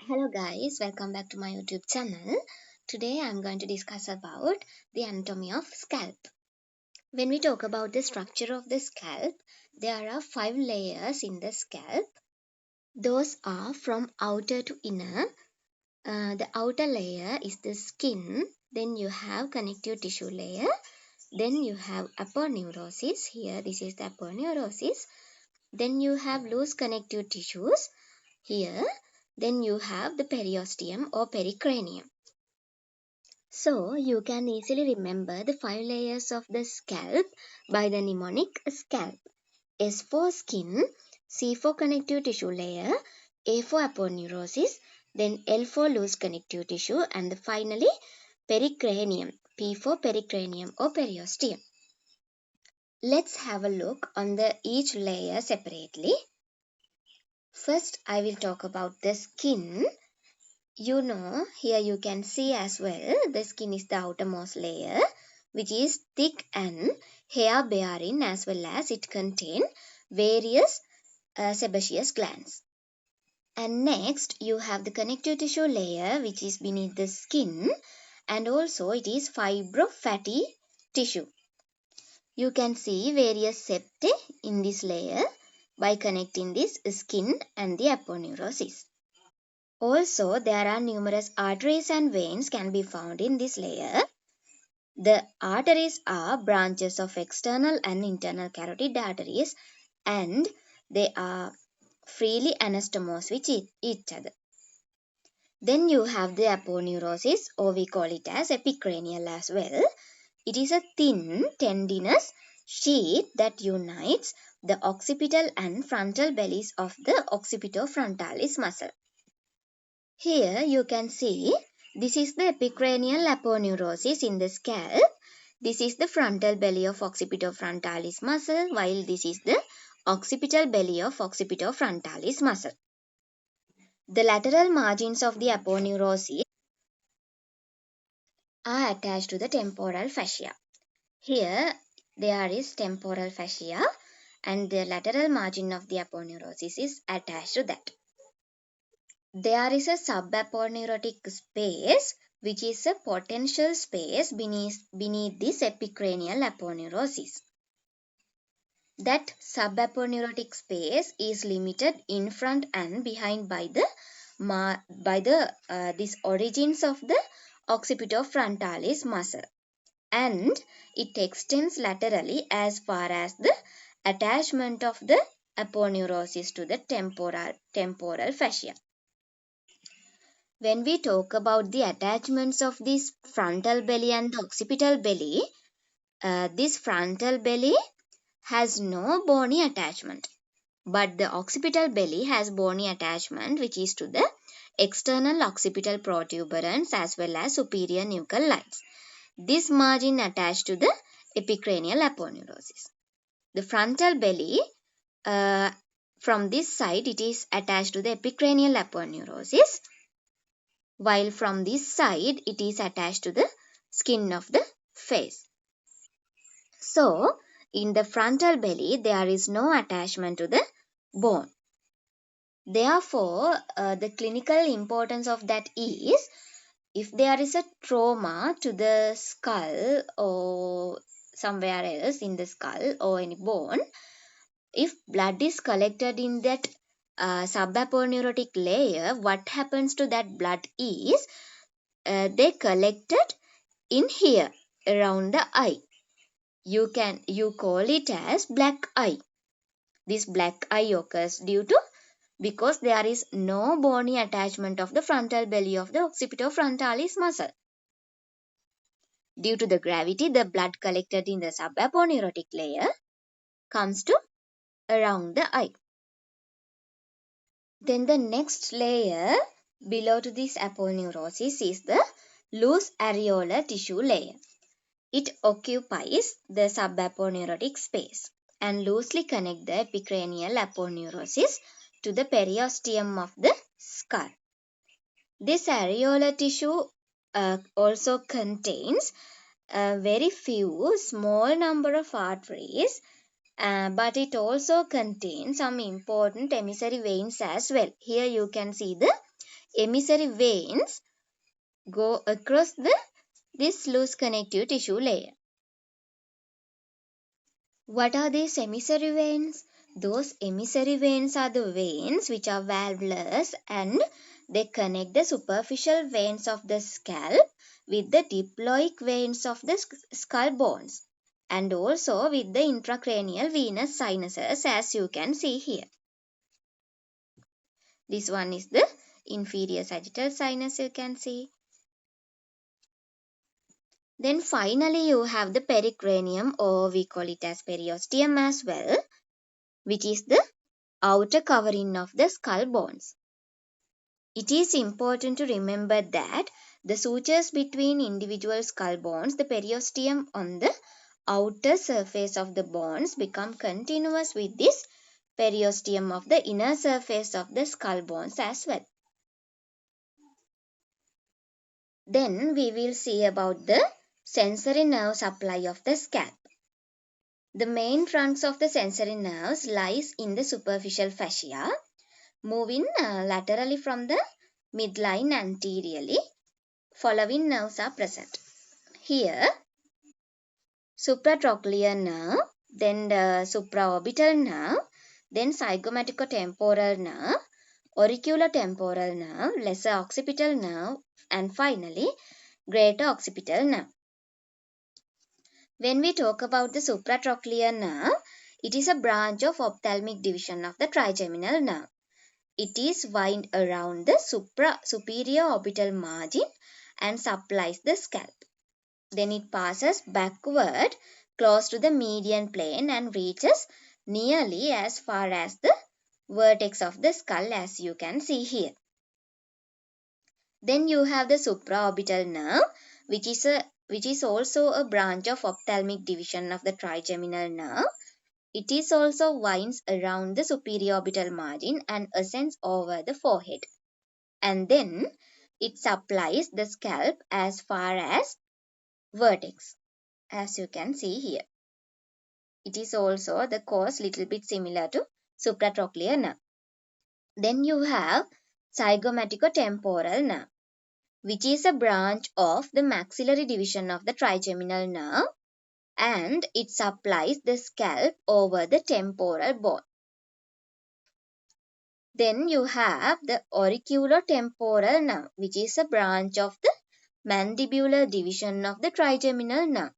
Hello guys, welcome back to my YouTube channel. Today I'm going to discuss about the anatomy of scalp. When we talk about the structure of the scalp, there are 5 layers in the scalp. Those are from outer to inner. The outer layer is the skin, then you have connective tissue layer, then you have aponeurosis. Here this is the aponeurosis. Then you have loose connective tissues here. Then you have the periosteum or pericranium. So you can easily remember the 5 layers of the scalp by the mnemonic scalp. S for skin, C for connective tissue layer, A for aponeurosis, then L for loose connective tissue, and finally pericranium, P for pericranium or periosteum. Let's have a look on each layer separately. First, I will talk about the skin. Here you can see as well, the skin is the outermost layer, which is thick and hair bearing, as well as it contains various sebaceous glands. And next, you have the connective tissue layer, which is beneath the skin, and also it is fibrofatty tissue. You can see various septae in this layer by connecting this skin and the aponeurosis. Also, there are numerous arteries and veins can be found in this layer. The arteries are branches of external and internal carotid arteries, and they are freely anastomosed with each other. Then you have the aponeurosis, or we call it as epicranial as well. It is a thin tendinous sheath that unites the occipital and frontal bellies of the occipitofrontalis muscle. Here you can see this is the epicranial aponeurosis in the scalp. This is the frontal belly of occipitofrontalis muscle, while this is the occipital belly of occipitofrontalis muscle. The lateral margins of the aponeurosis are attached to the temporal fascia. Here there is temporal fascia and the lateral margin of the aponeurosis is attached to that. There is a subaponeurotic space, which is a potential space beneath this epicranial aponeurosis. That subaponeurotic space is limited in front and behind by these origins of the occipitofrontalis muscle, and it extends laterally as far as the attachment of the aponeurosis to the temporal fascia. When we talk about the attachments of this frontal belly and the occipital belly, this frontal belly has no bony attachment, but the occipital belly has bony attachment, which is to the external occipital protuberance as well as superior nuchal lines. This margin attached to the epicranial aponeurosis. The frontal belly, from this side, it is attached to the epicranial aponeurosis, while from this side it is attached to the skin of the face. So, in the frontal belly there is no attachment to the bone. Therefore, the clinical importance of that is, if there is a trauma to the skull or somewhere else in the skull or any bone, if blood is collected in that subaponeurotic layer, what happens to that blood is they collected in here around the eye. You call it as black eye. This black eye occurs because there is no bony attachment of the frontal belly of the occipitofrontalis muscle. Due to the gravity, the blood collected in the subaponeurotic layer comes to around the eye. Then the next layer below to this aponeurosis is the loose areolar tissue layer. It occupies the subaponeurotic space and loosely connect the epicranial aponeurosis to the periosteum of the skull. This areolar tissue also contains a very few small number of arteries, but it also contains some important emissary veins as well. Here you can see the emissary veins go across this loose connective tissue layer. What are these emissary veins? Those emissary veins are the veins which are valveless and they connect the superficial veins of the scalp with the diploic veins of the skull bones and also with the intracranial venous sinuses, as you can see here. This one is the inferior sagittal sinus, you can see. Then finally you have the pericranium, or we call it as periosteum as well, which is the outer covering of the skull bones. It is important to remember that the sutures between individual skull bones, the periosteum on the outer surface of the bones, become continuous with this periosteum of the inner surface of the skull bones as well. Then we will see about the sensory nerve supply of the scalp. The main trunks of the sensory nerves lies in the superficial fascia, moving laterally from the midline anteriorly. Following nerves are present. Here, supratrochlear nerve, then the supraorbital nerve, then zygomaticotemporal nerve, auriculotemporal nerve, lesser occipital nerve, and finally greater occipital nerve. When we talk about the supratrochlear nerve, it is a branch of ophthalmic division of the trigeminal nerve. It is wound around the superior orbital margin and supplies the scalp. Then it passes backward close to the median plane and reaches nearly as far as the vertex of the skull, as you can see here. Then you have the supraorbital nerve, which is also a branch of ophthalmic division of the trigeminal nerve. It is also winds around the superior orbital margin and ascends over the forehead. And then it supplies the scalp as far as vertex, as you can see here. It is also the course little bit similar to supratrochlear nerve. Then you have zygomaticotemporal nerve, which is a branch of the maxillary division of the trigeminal nerve, and it supplies the scalp over the temporal bone. Then you have the auriculotemporal nerve, which is a branch of the mandibular division of the trigeminal nerve.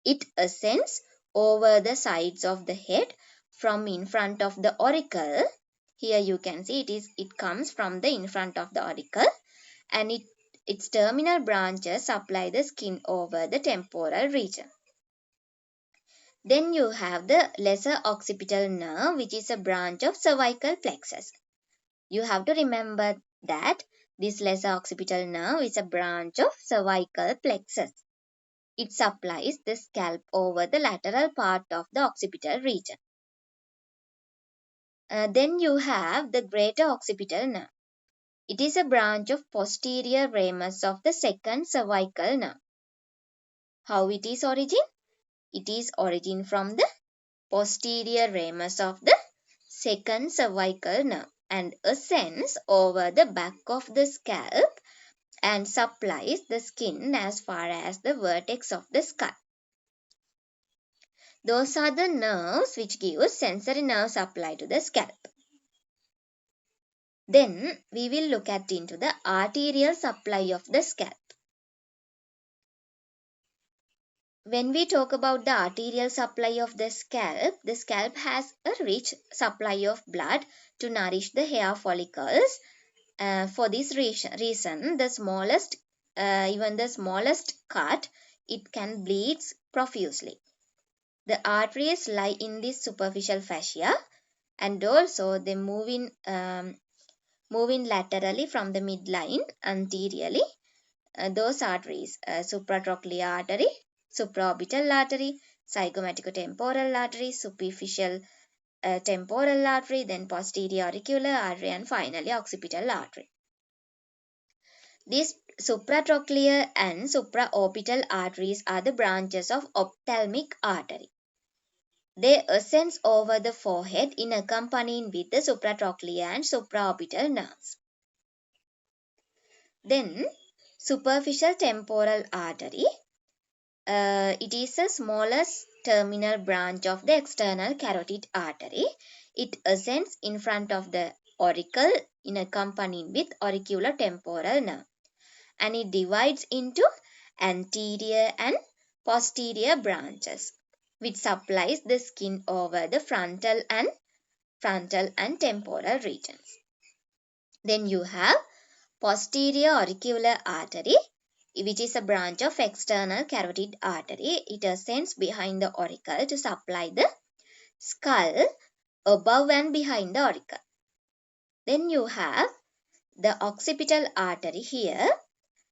It ascends over the sides of the head from in front of the auricle. Here you can see it comes from the in front of the auricle, and its terminal branches supply the skin over the temporal region. Then you have the lesser occipital nerve, which is a branch of cervical plexus. You have to remember that this lesser occipital nerve is a branch of cervical plexus. It supplies the scalp over the lateral part of the occipital region. Then you have the greater occipital nerve. It is a branch of posterior ramus of the second cervical nerve. How it is origin? It is origin from the posterior ramus of the second cervical nerve and ascends over the back of the scalp and supplies the skin as far as the vertex of the skull. Those are the nerves which give sensory nerve supply to the scalp. Then we will look at into the arterial supply of the scalp. When we talk about the arterial supply of the scalp has a rich supply of blood to nourish the hair follicles. For this reason, even the smallest cut, it can bleed profusely. The arteries lie in this superficial fascia, and also they move in laterally from the midline anteriorly. Those arteries, supratrochlear artery, supraorbital artery, zygomaticotemporal artery, superficial temporal artery, then posterior auricular artery, and finally occipital artery. These supratrochlear and supraorbital arteries are the branches of ophthalmic artery. They ascend over the forehead in accompanying with the supratrochlear and supraorbital nerves. Then superficial temporal artery. It is the smallest terminal branch of the external carotid artery. It ascends in front of the auricle in accompanied with auricular temporal nerve, and it divides into anterior and posterior branches, which supplies the skin over the frontal and temporal regions. Then you have posterior auricular artery, which is a branch of external carotid artery. It ascends behind the auricle to supply the skull above and behind the auricle. Then you have the occipital artery here.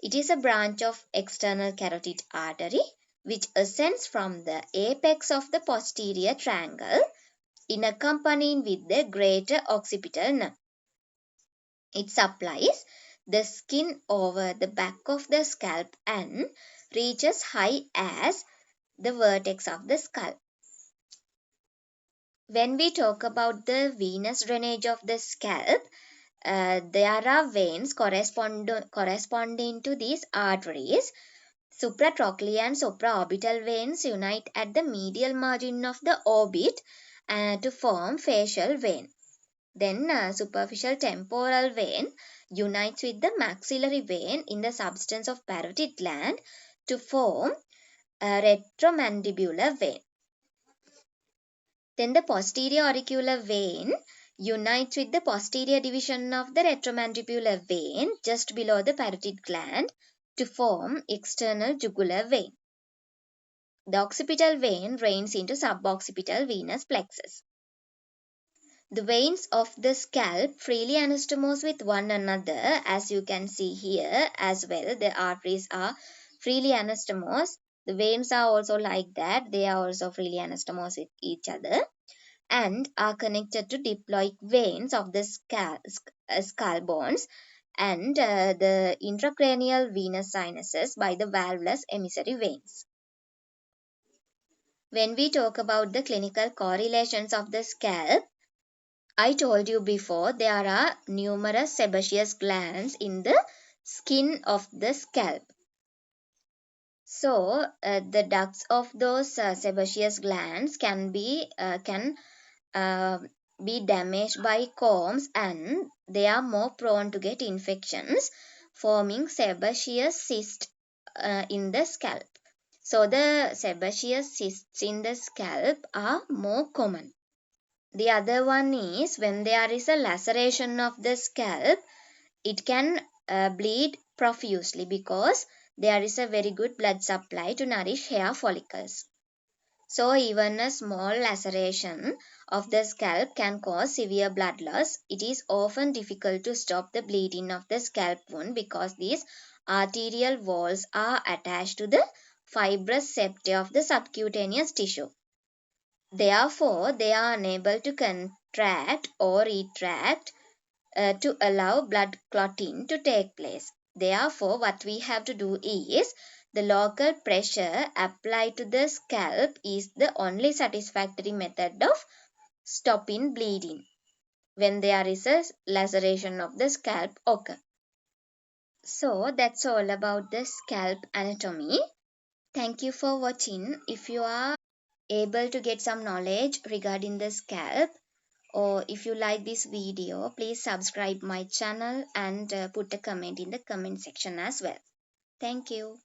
It is a branch of external carotid artery which ascends from the apex of the posterior triangle in accompanying with the greater occipital nerve. It supplies the skin over the back of the scalp and reaches high as the vertex of the skull. When we talk about the venous drainage of the scalp, there are veins corresponding to these arteries. Supratrochlear and supraorbital veins unite at the medial margin of the orbit to form facial vein. Then superficial temporal vein unites with the maxillary vein in the substance of parotid gland to form a retromandibular vein. Then the posterior auricular vein unites with the posterior division of the retromandibular vein just below the parotid gland to form external jugular vein. The occipital vein drains into suboccipital venous plexus. The veins of the scalp freely anastomose with one another, as you can see here as well. The arteries are freely anastomose. The veins are also like that. They are also freely anastomose with each other and are connected to diploic veins of the skull bones and the intracranial venous sinuses by the valvulus emissary veins. When we talk about the clinical correlations of the scalp, I told you before there are numerous sebaceous glands in the skin of the scalp. So the ducts of those sebaceous glands can be damaged by combs, and they are more prone to get infections, forming sebaceous cysts in the scalp. So the sebaceous cysts in the scalp are more common. The other one is when there is a laceration of the scalp, it can bleed profusely because there is a very good blood supply to nourish hair follicles. So even a small laceration of the scalp can cause severe blood loss. It is often difficult to stop the bleeding of the scalp wound because these arterial walls are attached to the fibrous septa of the subcutaneous tissue. Therefore, they are unable to contract or retract to allow blood clotting to take place. Therefore, what we have to do is the local pressure applied to the scalp is the only satisfactory method of stopping bleeding when there is a laceration of the scalp occur. So that's all about the scalp anatomy. Thank you for watching. If you are able to get some knowledge regarding the scalp, or if you like this video, please subscribe my channel and put a comment in the comment section as well. Thank you.